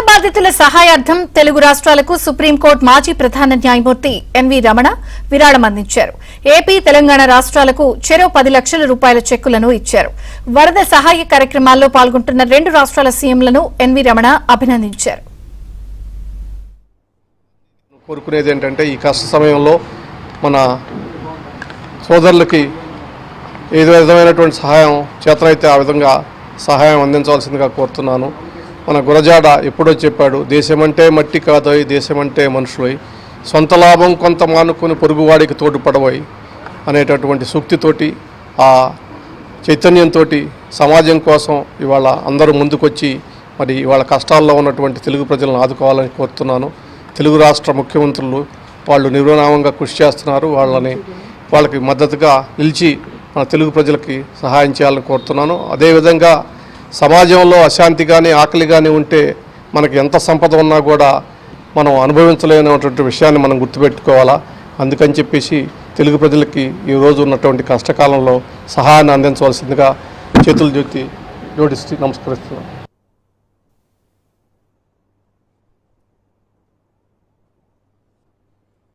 బాధితుల సహాయార్థం తెలుగు రాష్ట్రాలకు సుప్రీంకోర్టు మాజీ ప్రధాన న్యాయమూర్తి ఎన్వి రమణ విరాళం అందించారు. ఏపీ, తెలంగాణ రాష్ట్రాలకు చెరో 10 లక్షల రూపాయల చెక్కులను ఇచ్చారు. వరద సహాయ కార్యక్రమాల్లో పాల్గొంటున్న 2 రాష్ట్రాల సీఎంలను ఎన్వి రమణ అభినందించారు. కోరుకునేది ఏంటంటే ఈ కష్ట సమయంలో మన సోదరులకి ఏ విధమైనటువంటి సహాయం చేతనైతే ఆ విధంగా సహాయం అందించాల్సిందిగా కోరుతున్నాను. మన గురజాడ ఎప్పుడో చెప్పాడు, దేశమంటే మట్టి కాదోయ్, దేశమంటే మనుషులోయ్, సొంత లాభం కొంత మానుకొని పొరుగువాడికి తోడ్పడబోయ్ అనేటటువంటి సూక్తితోటి, ఆ చైతన్యంతో సమాజం కోసం ఇవాళ అందరూ ముందుకొచ్చి మరి ఇవాళ కష్టాల్లో ఉన్నటువంటి తెలుగు ప్రజలను ఆదుకోవాలని కోరుతున్నాను. తెలుగు రాష్ట్ర ముఖ్యమంత్రులు వాళ్ళు నిర్విరామంగా కృషి చేస్తున్నారు. వాళ్ళకి మద్దతుగా నిలిచి మన తెలుగు ప్రజలకి సహాయం చేయాలని కోరుతున్నాను. అదేవిధంగా సమాజంలో అశాంతి కానీ ఆకలి కానీ ఉంటే మనకి ఎంత సంపద ఉన్నా కూడా మనం అనుభవించలేనటువంటి విషయాన్ని మనం గుర్తుపెట్టుకోవాలా. అందుకని చెప్పేసి తెలుగు ప్రజలకి ఈరోజు ఉన్నటువంటి కష్టకాలంలో సహాయాన్ని అందించవలసిందిగా చేతులు జోడించి నమస్కరిస్తున్నాను.